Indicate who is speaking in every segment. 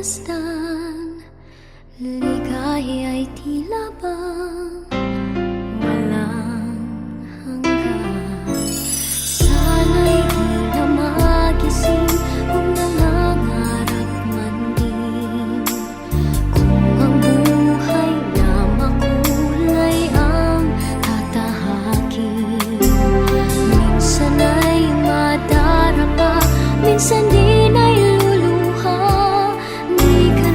Speaker 1: masdan, ligaya'y tila bang walang hanggan. Sana'y di na magising kung nangangarap man din, kung ang buhay na makulay ang tatahakin. Minsan ay madarapa, minsan din ay luluha, di ka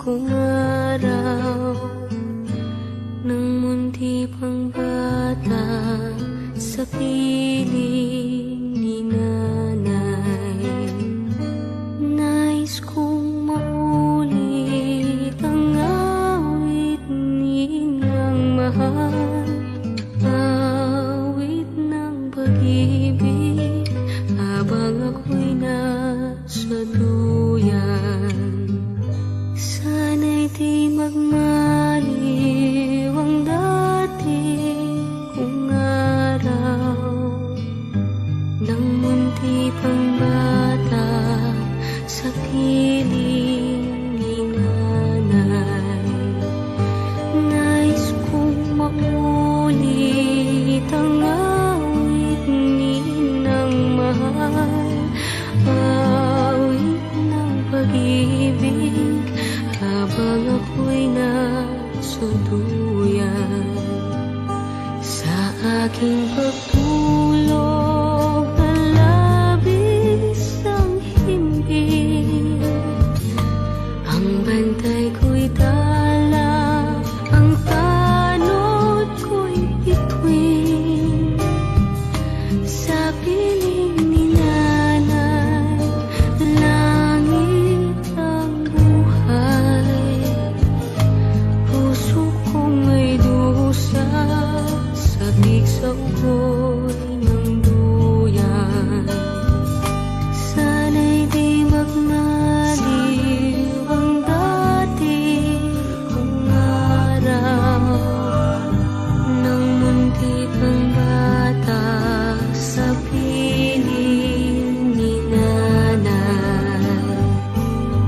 Speaker 1: kong araw ng munti pang bata sa piling ni nanay. Nais kong maulit ang awit ninang mahal, awit ng pag-ibig habang ako'y nasa duyan. Sana'y di magmaliw ang dati kong araw ng munti pang bata sa piling ni nanay. Nais kong maulit ang awit ninang mahal, awit ng pag-ibig habang ako'y nasa duyan. Sa aking pagtulog na labis ang himbing, ang bantay ko'y tala, ang tanod ko'y bituin. Sa piling ni nanay, langit ang buhay. Puso kong may dusa, sabik sa ugoy ng duyan. Sana'y di magmaliw ang dati kong araw ng munti pang bata sa piling ni nanay.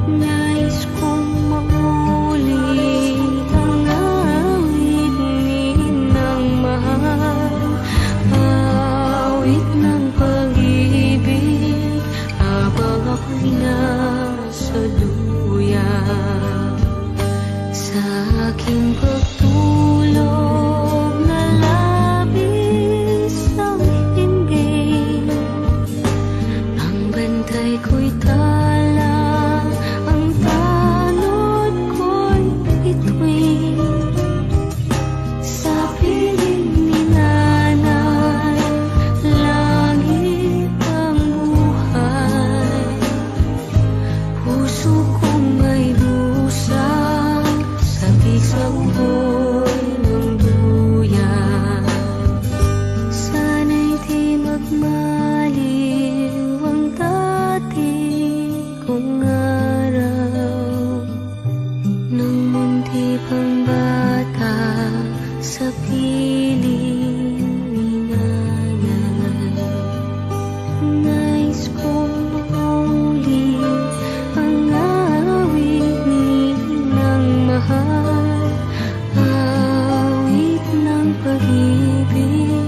Speaker 1: Nais kong maulit ang awit ninang mahal, awit ng pag-ibig habang ako'y nasa duyan. Sa aking pagtulog na labis ang himbing, ang bantay ko'y tala, ang tanod ko'y bituin. Sa piling ni nanay, langit ang buhay. Puso kong may dusa, sabik sa ugoy ng duyan. Sana'y di magmaliw ang dati kong araw ng munti pang bata sa piling ni nanay. Nais kong maulit ang awit ninang mahal, awit ng pag-ibig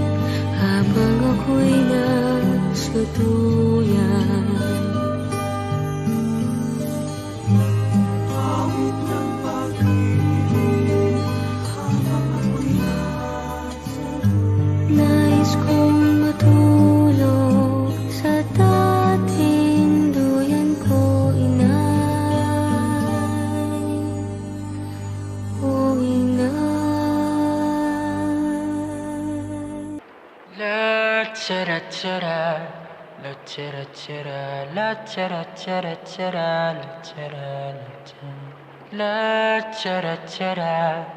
Speaker 1: habang ako'y nasa duyan. Awit ng pag-ibig habang ako'y nasa duyan. Nais kong matulog sa dating duyan ko, inay, o inay.
Speaker 2: La chara chara, la chara chara, la chara chara chara, la chara la chara, la chara chara,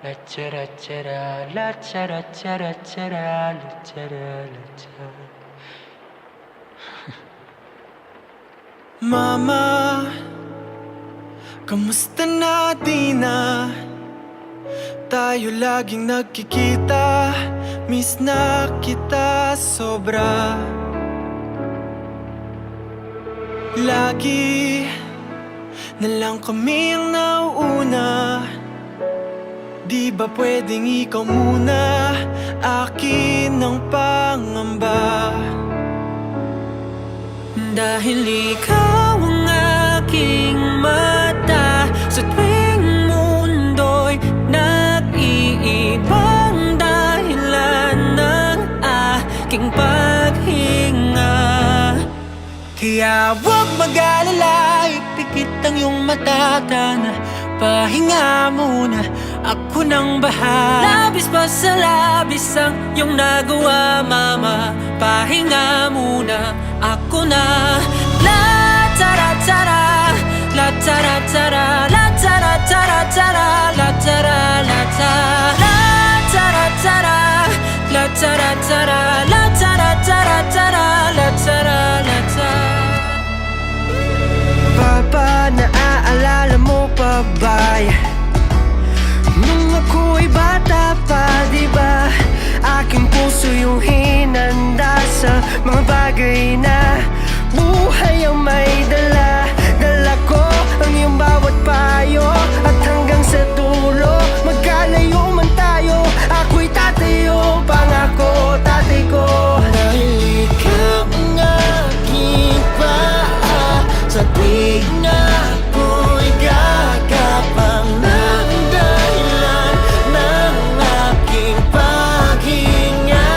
Speaker 2: la chara chara, la chara chara chara, la chara la chara.
Speaker 3: Mama, kamusta na di na? Tayo laging nagkikita, miss na kita sobra. Lagi na lang kami ang nauuna, di ba pwedeng ikaw muna? Akin ang pangamba, dahil ikaw ang aking mata sa tuwing mundo'y nag-iibang dahilan ng aking paghinga. Kaya huwag mag-alala, ipikit ang iyong mata na pahinga muna, ako nang bahala. Labis pa sa labis ang iyong nagawa, mama. Pahinga muna, ako na. La tara tara, la tara tara, la tara tara tara, la tara la tara, la tara tara, la tara tara, la tara tara tara, la tara la tara.
Speaker 4: Papa, naaalala mo pa ba nung ako'y bata pa, diba? Aking puso yung hinanda sa mga bagay na buhay ang may dala. Dala ko ang iyong bawat payo, at hanggang sa dulo, magkalayo man tayo, ako'y tatayo, pangako tatay ko. Dahil ikaw ang aking paa, sa tuwing na ako'y gagapang ng dahilan ng aking paghinga.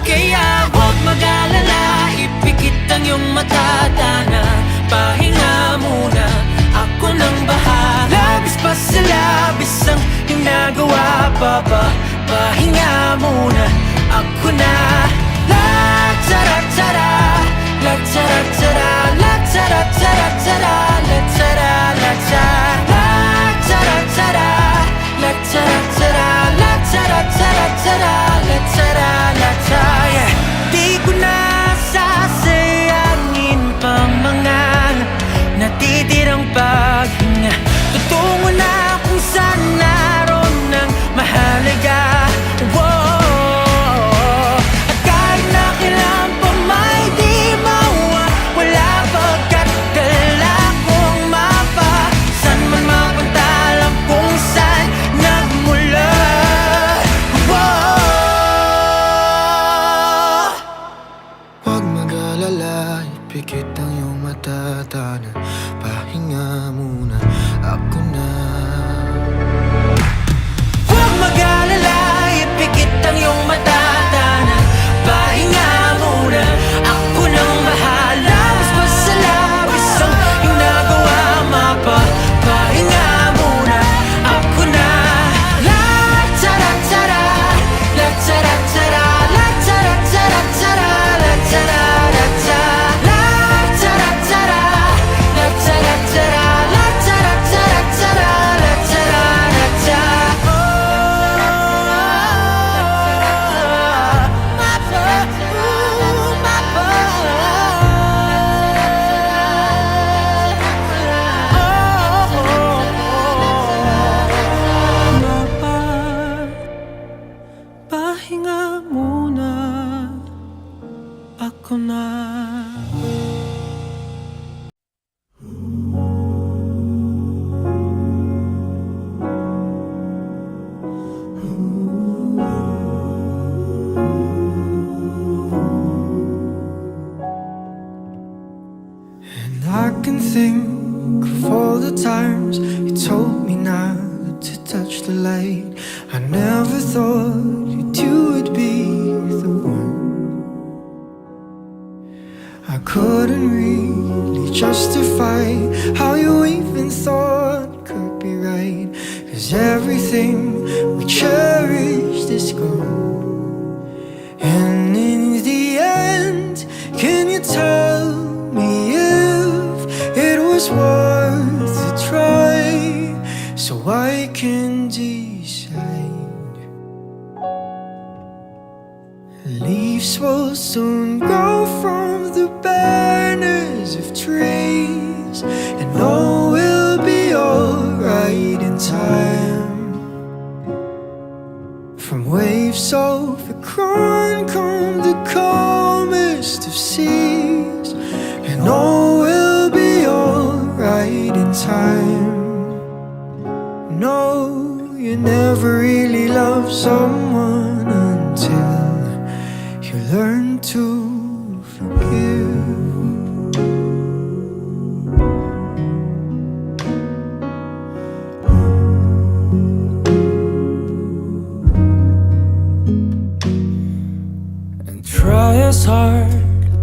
Speaker 3: Kaya huwag mag-alala, ipikit ang iyong mata, Dana. Pahinga muna, ako nang bahala. Labis pa sa labis ang iyong nagawa, Papa. Pahinga muna, ako na. La tara tara, la tara tara, la tara tara tara, la tara la tara, la tara tara, la tara tara, la tara tara tara, la tara la tara. Yeah. Di ko na sasayangin pa mga natitirang paghinga. Tutungo na kung saan naroon ng mahalaga. Whoa. At kahit na kailan pa may di mawawala, pagkat dala kong mapa, saan man mapunta, alam kung saan nagmula. Whoa.
Speaker 4: Huwag mag-alala, ipikit ang iyong mata, Dana. Pahinga muna, ako na.
Speaker 3: Huwag mag-alala, ipikit ang iyong mata, Dana. Pahinga muna, ako nang bahala. Labis pa sa labis ang iyong nagawa, mapa. Pahinga muna, ako na. La tara tara, la tara tara, la tara tara tara, la tara la tara, la tara tara, la tara tara, la tara tara tara, la tara la tara. Pahinga muna, ako na.
Speaker 4: And I can think of all the times you told me not to touch the light. I never thought you two would be the one. I couldn't really justify how you even thought could be right, 'cause everything we cherished is gone. And in the end, can you tell me if it was worth a try, so I can decide? Leaves will soon grow from the banners of trees, and all will be alright in time. From waves overgrown come the calmest of seas, and all will be alright in time. No, you never really loved someone until you learn to forgive.
Speaker 3: And try as hard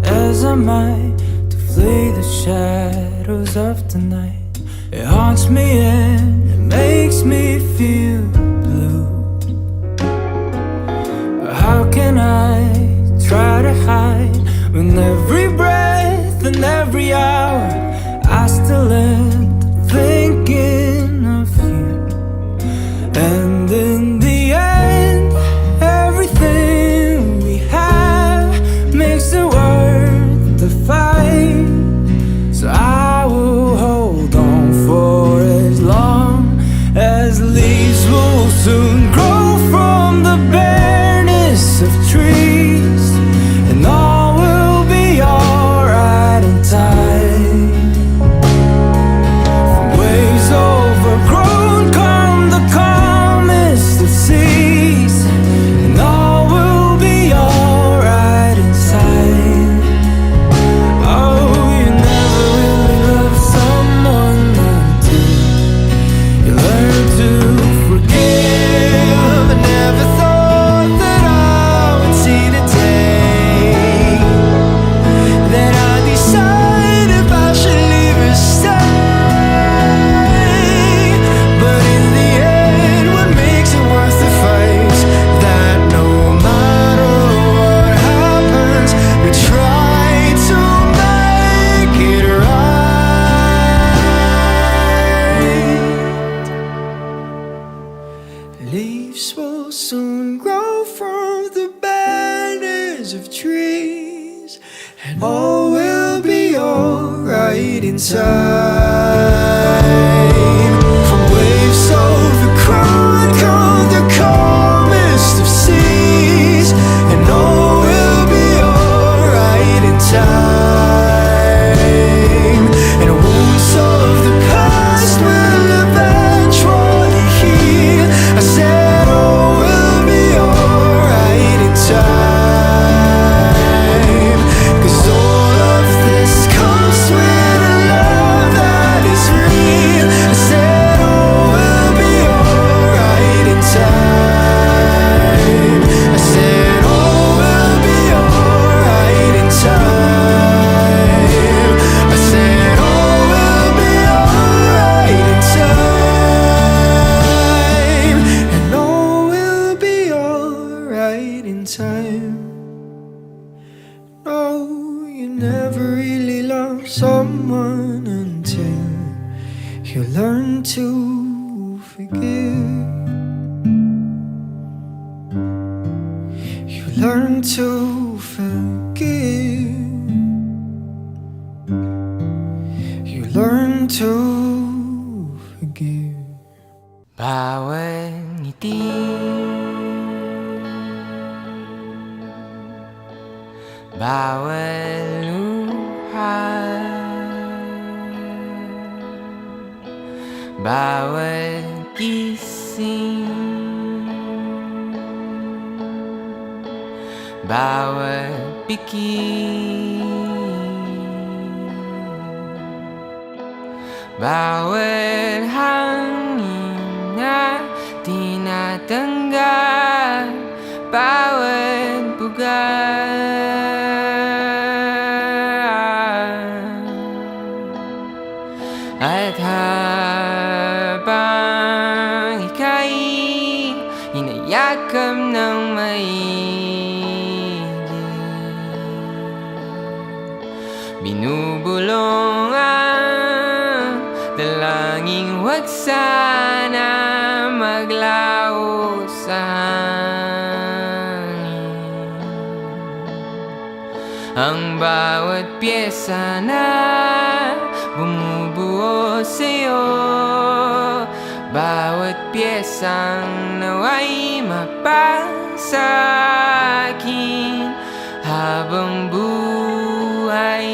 Speaker 3: as I might to flee the shadows of the night,
Speaker 4: It haunts me and it makes me feel blue. But how can I try to hide when every breath and every hour I still end up thinking of you? And in the end, everything we have makes it worth the fight. So I will hold on for as long as leaves will soon grow from the bareness of trees, and all will be alright in time. From waves overgrown come the calmest of seas, and all will be alright in time. Oh, you never really love someone until you learn to forgive. I never thought that I would see the day that I decide if I should leave or stay. But in the end, what makes it worth the fight? That no matter what happens, we try to make it right. Leaves will soon grow from the banners of trees, and all will be alright in time. From waves overgrown come the calmest of seas, and all will be alright in time. And wounds of the past will eventually heal. I said all will be alright in time. 'Cause all of this comes with a love that is real. I said all will be alright in time. I said all will be alright in time. I said all will be alright in time. And all will be alright in time. No, you never really love someone until you learn to forgive. You learn to forgive. You learn to forgive.
Speaker 2: Bawat ngiti, bawat luha, bawat gising, bawat pikir, bawat hangin na tinatanggap, bawat bugat. At habang ika'y inayakap ng maigit, binubulong ang dalangin, huwag sana maglaho sa hangin. Ang bawat pyesa na bumubuo sa'yo, bawat pyesang nawa'y mapasa'kin habang buhay.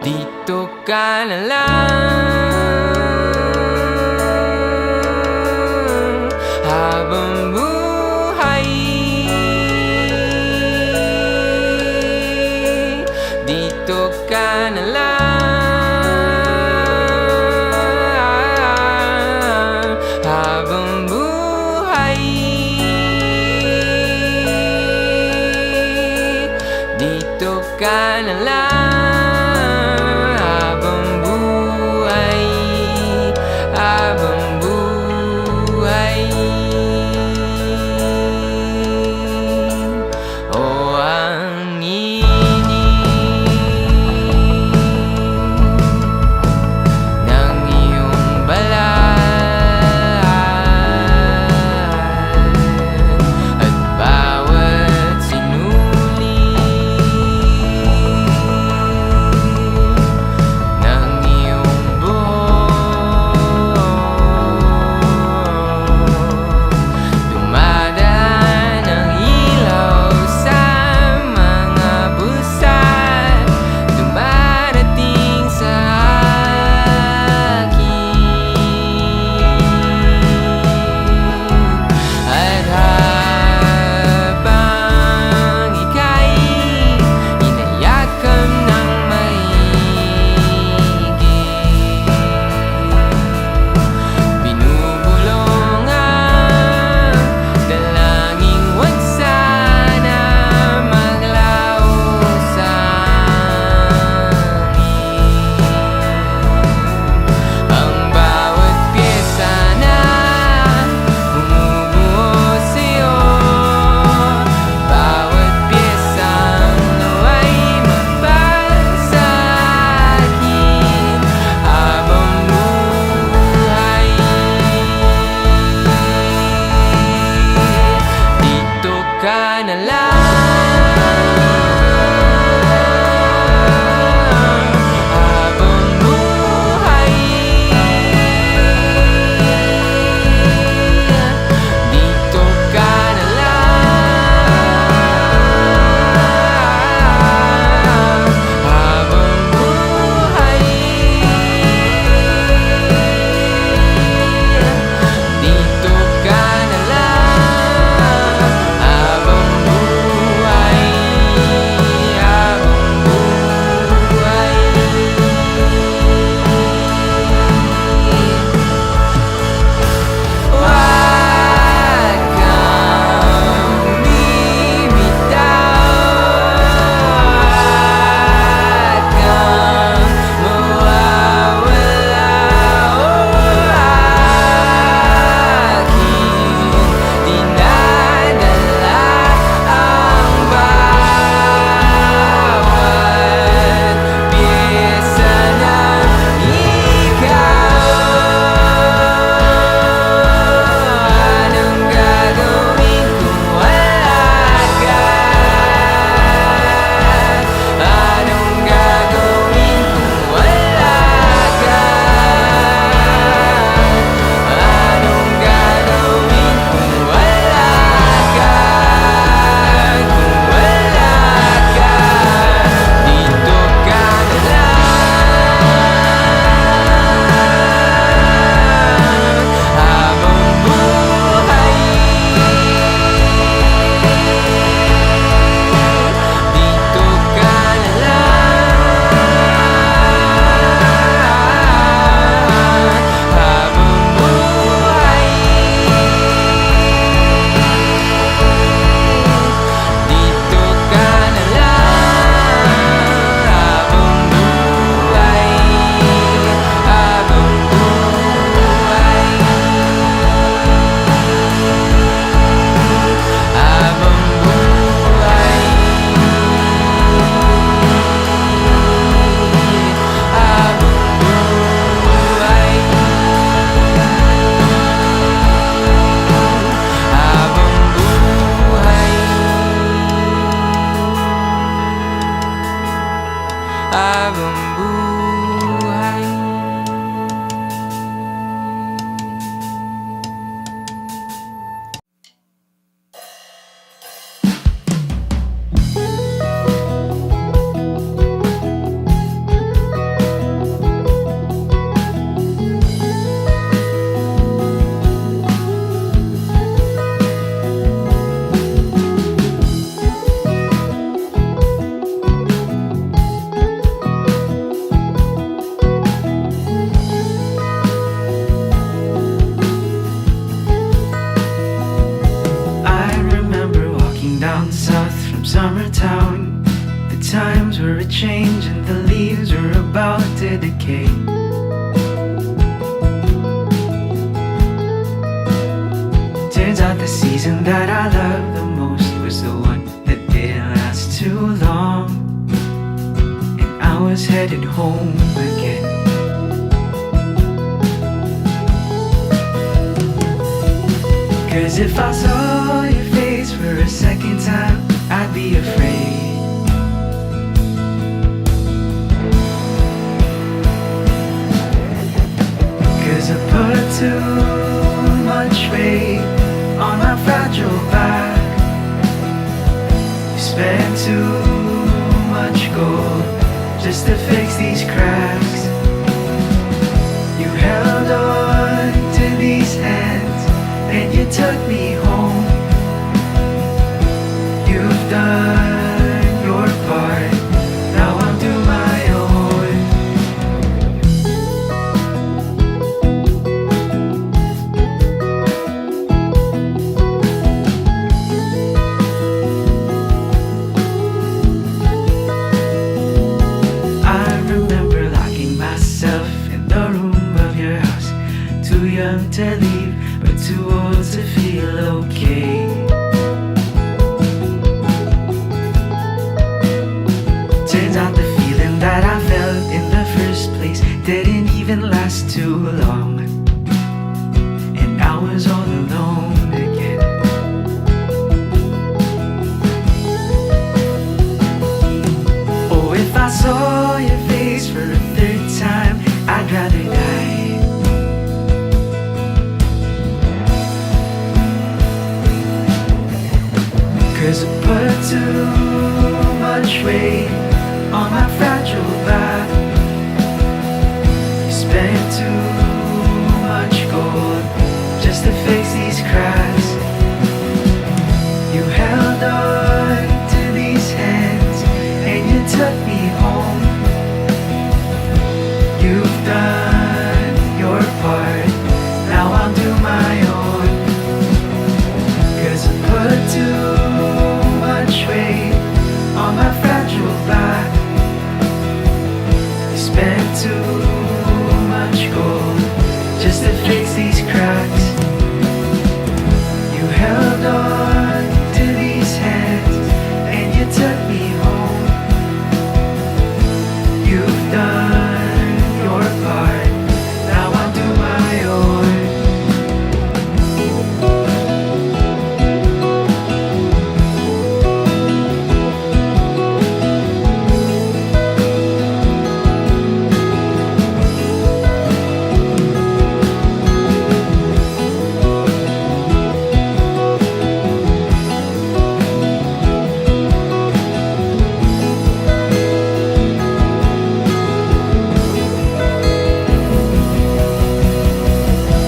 Speaker 2: Dito ka na lang habang buhay. Dito ka na lang habang buhay. Dito ka na lang. habang buhay.
Speaker 4: I remember walking down south from Summertown, the times were a change and the leaves were about to decay. Turns out the season that I loved the most was the one that didn't last too long, and I was headed home again. Cause if I saw your face for a second time, I'd be afraid. Cause I put too much weight on my fragile back. You spent too much gold just to fix these cracks. You held on to these hands and you took me home. You've done your part, now I'll do my own. I remember locking myself in the room of your house, too young to leave, but too old to feel okay. Turns out the feeling that I felt in the first place didn't even last too long, and I was all alone again. Oh, if I saw your face for a third time, I'd rather die. Cause I put too much weight on my fragile back. You spent too much gold just to fix these cracks. You held on to these hands and you took me home. You've done your part, now I'll do my own. Cause I put too much weight on my fragile back. You spent too much gold just to fix these cracks. You held on to these hands and you took me home. You've done your part, now I'll do my own.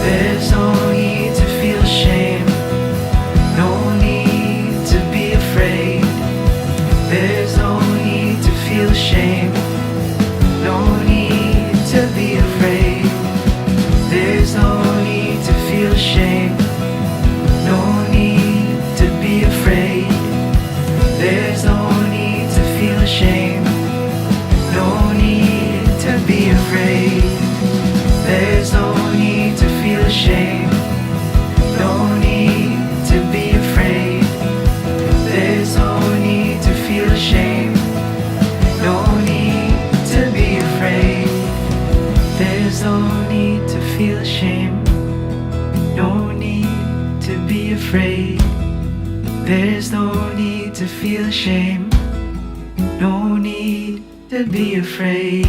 Speaker 4: There's no need to feel shame, no need to be afraid. There's no need to feel shame, no need to be afraid. There's no need to feel shame, no need to be afraid. There's no need to feel shame, no need to be afraid. There's no need to feel shame, no need to be afraid. There's no need to feel shame, no need to be afraid. There's no need to feel shame, no need to be afraid. There's no need to feel shame, no need to be afraid.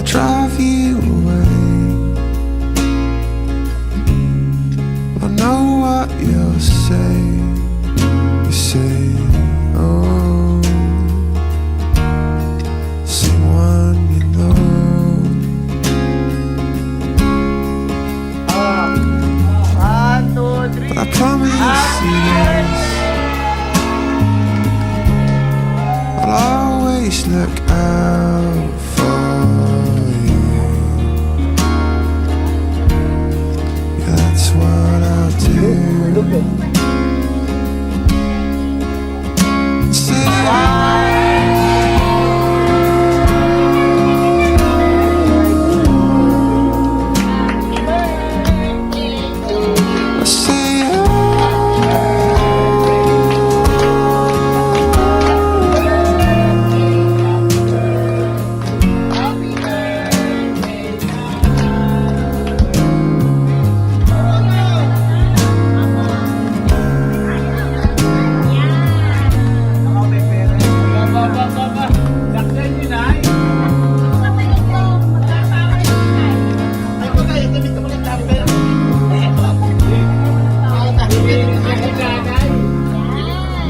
Speaker 4: Drive you away. I know what you'll say. You say, oh, someone you know. But I promise you this, I'll always look out for. That's what I'll do.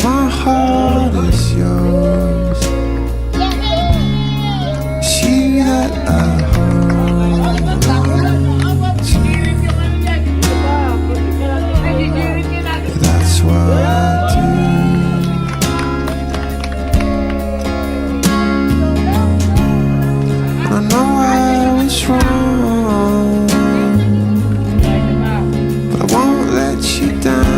Speaker 4: My heart is yours. It's you that I hold to. That's what I do. I know I was wrong, but I won't let you down.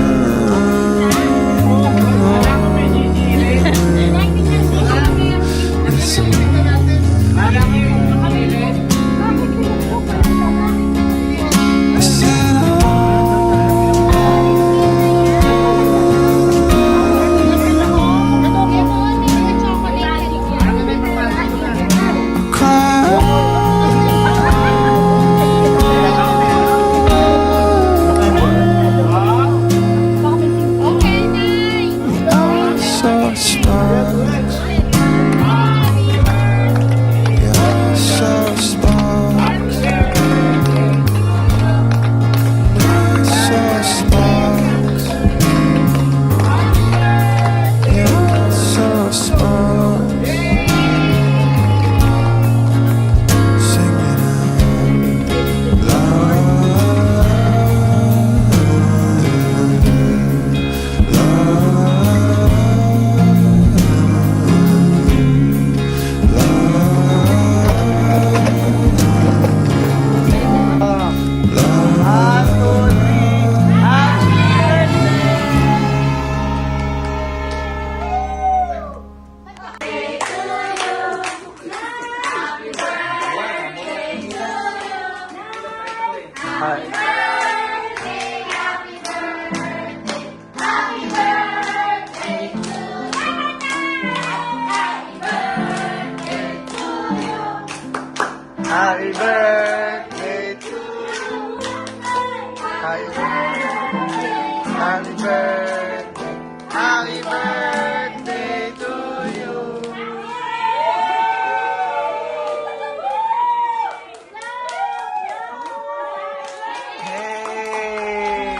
Speaker 4: Happy birthday to you. Happy birthday. Happy birthday. Happy birthday to you. Hey.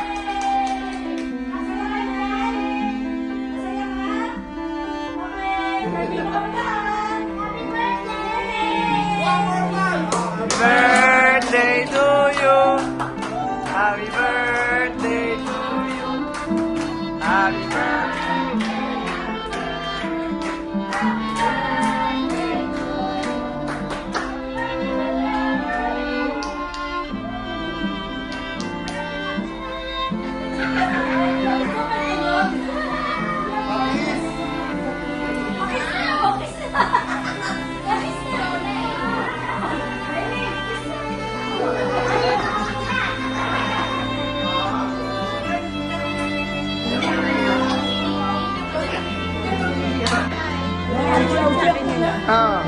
Speaker 5: Oh.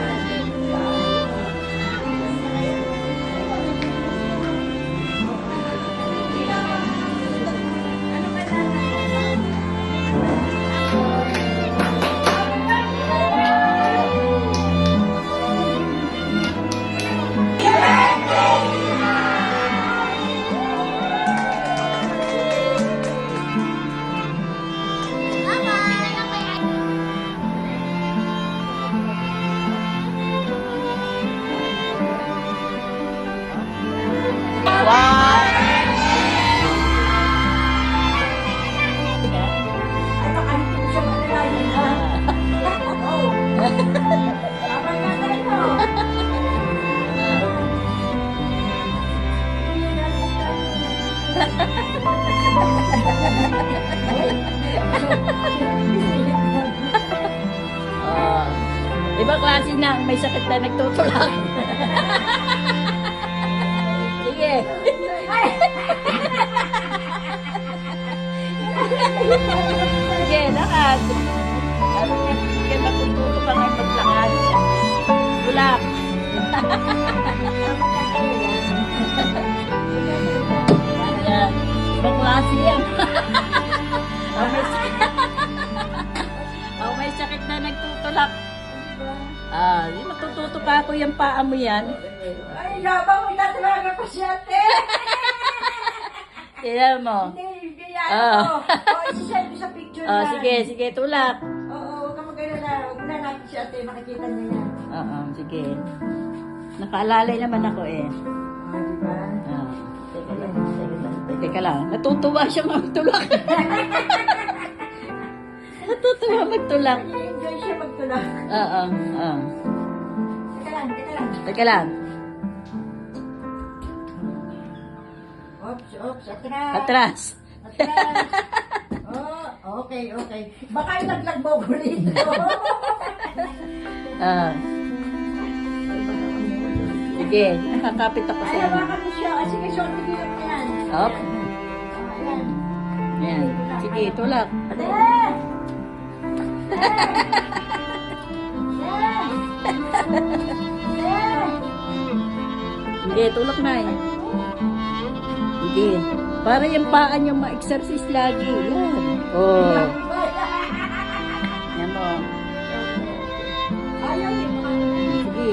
Speaker 5: Oh. Ibang klase na, may sakit na nagtutulak. Sige. Sige, lakad. Sige, matututo ka ngayon maglakad. Tulak. Ayan. Ibang klase yan. Oh, may sakit na nagtutulak. Matututo pa ako yung paa mo yan.
Speaker 6: Ay, labang mo natulaga ko siya, te.
Speaker 5: Tignan mo.
Speaker 6: Hindi, bigyan
Speaker 5: Ah.
Speaker 6: ko. O, isisend ko sa picture
Speaker 5: Oh,
Speaker 6: na.
Speaker 5: sige, sige, tulak.
Speaker 6: Oo, huwag ka mag-alala. Huwag na natin siya, te. Makikita niya yan.
Speaker 5: Oo, sige. Nakaalalay naman ako eh.
Speaker 6: Diba?
Speaker 5: Teka lang, teka lang. Teka lang, natutuwa siya magtulak. Natutuwa magtulak.
Speaker 6: Enjoy siya magtulak.
Speaker 5: Oo, oo.
Speaker 6: Teka lang, teka lang.
Speaker 5: Teka lang.
Speaker 6: Oops, oops, atras.
Speaker 5: Atras.
Speaker 6: Atras. Oh, okay, okay. Baka yung naglagbo ko rito.
Speaker 5: Ah. Sige, nakakapit ako sa
Speaker 6: Ay,
Speaker 5: ano.
Speaker 6: hawakan mo siya. Ah, sige, short video mo yan.
Speaker 5: Hop.
Speaker 6: Ayan.
Speaker 5: Yan. Sige, tulak.
Speaker 6: Te!
Speaker 5: Sige, tulak na eh. Sige. Para yung paa niyo ma-exercise lagi. Yan. Oh. Yan mo.
Speaker 6: Ayaw din mo.
Speaker 5: Sige.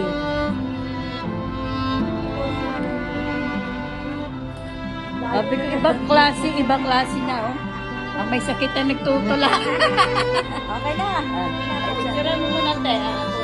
Speaker 5: Sabi ko, ibang klase na, oh. Ang may sakit na nagtutulak.
Speaker 6: Okay na.
Speaker 5: Picturean mo muna, te, ah.